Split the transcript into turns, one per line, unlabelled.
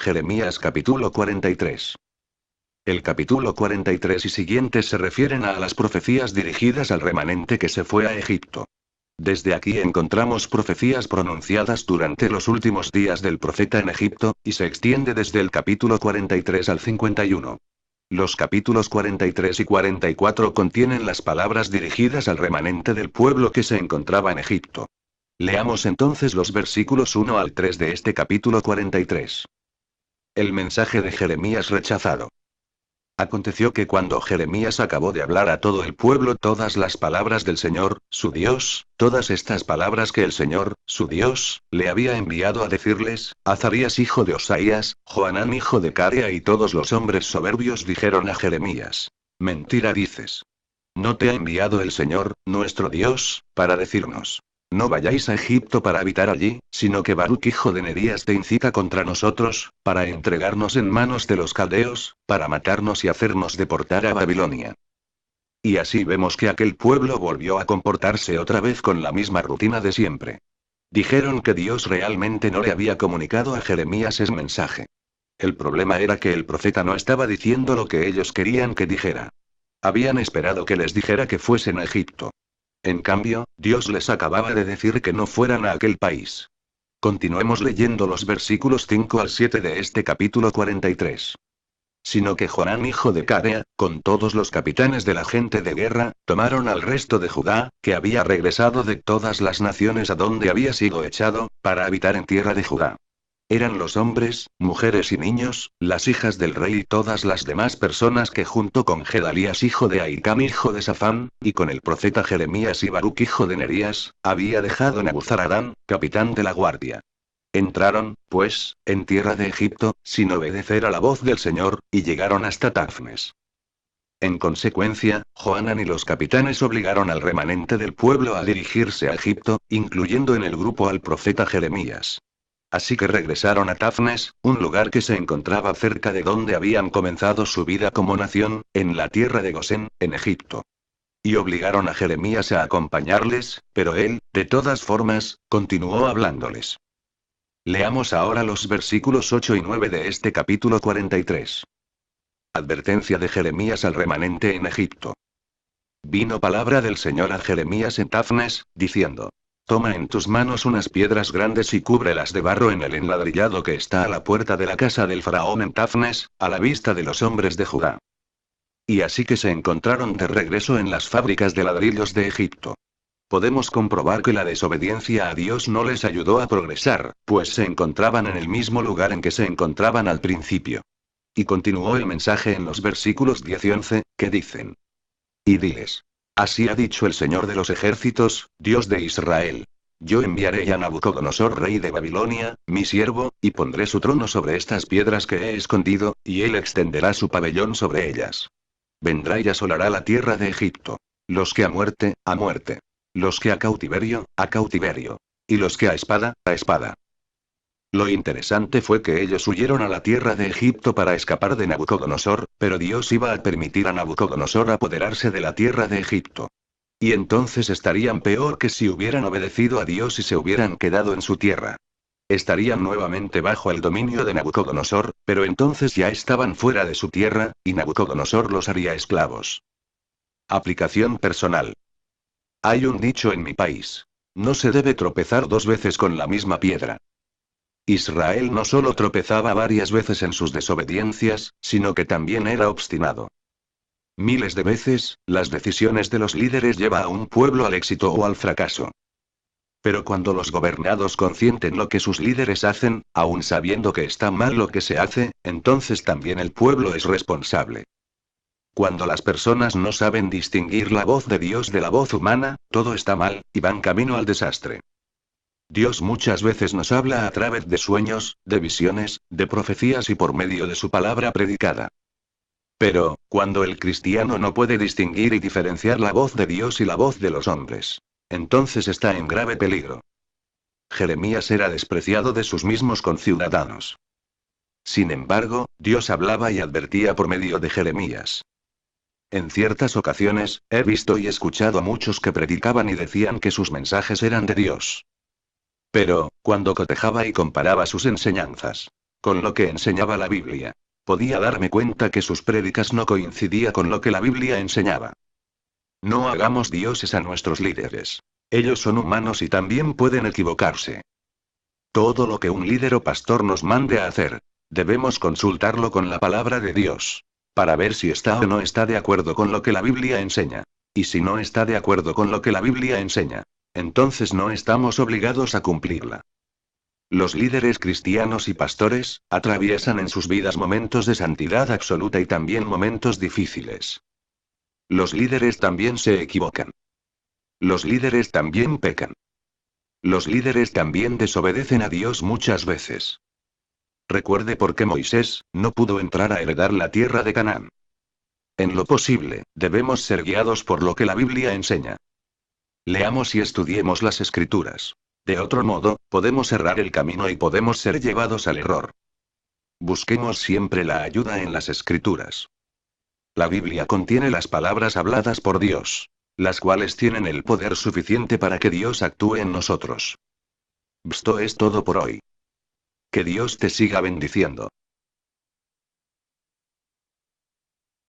Jeremías capítulo 43. El capítulo 43 y siguientes se refieren a las profecías dirigidas al remanente que se fue a Egipto. Desde aquí encontramos profecías pronunciadas durante los últimos días del profeta en Egipto, y se extiende desde el capítulo 43 al 51. Los capítulos 43 y 44 contienen las palabras dirigidas al remanente del pueblo que se encontraba en Egipto. Leamos entonces los versículos 1 al 3 de este capítulo 43. El mensaje de Jeremías rechazado. Aconteció que cuando Jeremías acabó de hablar a todo el pueblo todas las palabras del Señor, su Dios, todas estas palabras que el Señor, su Dios, le había enviado a decirles, Azarías hijo de Osaías, Johanán hijo de Carea y todos los hombres soberbios dijeron a Jeremías: Mentira dices. ¿No te ha enviado el Señor, nuestro Dios, para decirnos: No vayáis a Egipto para habitar allí, sino que Baruc hijo de Nerías te incita contra nosotros, para entregarnos en manos de los caldeos, para matarnos y hacernos deportar a Babilonia? Y así vemos que aquel pueblo volvió a comportarse otra vez con la misma rutina de siempre. Dijeron que Dios realmente no le había comunicado a Jeremías ese mensaje. El problema era que el profeta no estaba diciendo lo que ellos querían que dijera. Habían esperado que les dijera que fuesen a Egipto. En cambio, Dios les acababa de decir que no fueran a aquel país. Continuemos leyendo los versículos 5 al 7 de este capítulo 43. Sino que Johanán hijo de Carea, con todos los capitanes de la gente de guerra, tomaron al resto de Judá, que había regresado de todas las naciones a donde había sido echado, para habitar en tierra de Judá. Eran los hombres, mujeres y niños, las hijas del rey y todas las demás personas que junto con Gedalías hijo de Ahicam hijo de Safán, y con el profeta Jeremías y Baruc hijo de Nerías, había dejado Nabuzaradán, capitán de la guardia. Entraron, pues, en tierra de Egipto, sin obedecer a la voz del Señor, y llegaron hasta Tafnes. En consecuencia, Johanán y los capitanes obligaron al remanente del pueblo a dirigirse a Egipto, incluyendo en el grupo al profeta Jeremías. Así que regresaron a Tafnes, un lugar que se encontraba cerca de donde habían comenzado su vida como nación, en la tierra de Gosén, en Egipto. Y obligaron a Jeremías a acompañarles, pero él, de todas formas, continuó hablándoles. Leamos ahora los versículos 8 y 9 de este capítulo 43. Advertencia de Jeremías al remanente en Egipto. Vino palabra del Señor a Jeremías en Tafnes, diciendo: Toma en tus manos unas piedras grandes y cúbrelas de barro en el enladrillado que está a la puerta de la casa del faraón en Tafnes, a la vista de los hombres de Judá. Y así que se encontraron de regreso en las fábricas de ladrillos de Egipto. Podemos comprobar que la desobediencia a Dios no les ayudó a progresar, pues se encontraban en el mismo lugar en que se encontraban al principio. Y continuó el mensaje en los versículos 10 y 11, que dicen: Y diles: Así ha dicho el Señor de los ejércitos, Dios de Israel: Yo enviaré a Nabucodonosor rey de Babilonia, mi siervo, y pondré su trono sobre estas piedras que he escondido, y él extenderá su pabellón sobre ellas. Vendrá y asolará la tierra de Egipto. Los que a muerte, a muerte. Los que a cautiverio, a cautiverio. Y los que a espada, a espada. Lo interesante fue que ellos huyeron a la tierra de Egipto para escapar de Nabucodonosor, pero Dios iba a permitir a Nabucodonosor apoderarse de la tierra de Egipto. Y entonces estarían peor que si hubieran obedecido a Dios y se hubieran quedado en su tierra. Estarían nuevamente bajo el dominio de Nabucodonosor, pero entonces ya estaban fuera de su tierra, y Nabucodonosor los haría esclavos. Aplicación personal. Hay un dicho en mi país: no se debe tropezar dos veces con la misma piedra. Israel no solo tropezaba varias veces en sus desobediencias, sino que también era obstinado. Miles de veces, las decisiones de los líderes llevan a un pueblo al éxito o al fracaso. Pero cuando los gobernados consienten lo que sus líderes hacen, aun sabiendo que está mal lo que se hace, entonces también el pueblo es responsable. Cuando las personas no saben distinguir la voz de Dios de la voz humana, todo está mal, y van camino al desastre. Dios muchas veces nos habla a través de sueños, de visiones, de profecías y por medio de su palabra predicada. Pero, cuando el cristiano no puede distinguir y diferenciar la voz de Dios y la voz de los hombres, entonces está en grave peligro. Jeremías era despreciado de sus mismos conciudadanos. Sin embargo, Dios hablaba y advertía por medio de Jeremías. En ciertas ocasiones, he visto y escuchado a muchos que predicaban y decían que sus mensajes eran de Dios. Pero, cuando cotejaba y comparaba sus enseñanzas con lo que enseñaba la Biblia. Podía darme cuenta que sus prédicas no coincidía con lo que la Biblia enseñaba. No hagamos dioses a nuestros líderes. Ellos son humanos y también pueden equivocarse. Todo lo que un líder o pastor nos mande a hacer, debemos consultarlo con la palabra de Dios, para ver si está o no está de acuerdo con lo que la Biblia enseña. Y si no está de acuerdo con lo que la Biblia enseña, entonces no estamos obligados a cumplirla. Los líderes cristianos y pastores, atraviesan en sus vidas momentos de santidad absoluta y también momentos difíciles. Los líderes también se equivocan. Los líderes también pecan. Los líderes también desobedecen a Dios muchas veces. Recuerde por qué Moisés no pudo entrar a heredar la tierra de Canaán. En lo posible, debemos ser guiados por lo que la Biblia enseña. Leamos y estudiemos las Escrituras. De otro modo, podemos errar el camino y podemos ser llevados al error. Busquemos siempre la ayuda en las Escrituras. La Biblia contiene las palabras habladas por Dios, las cuales tienen el poder suficiente para que Dios actúe en nosotros. Esto es todo por hoy. Que Dios te siga bendiciendo.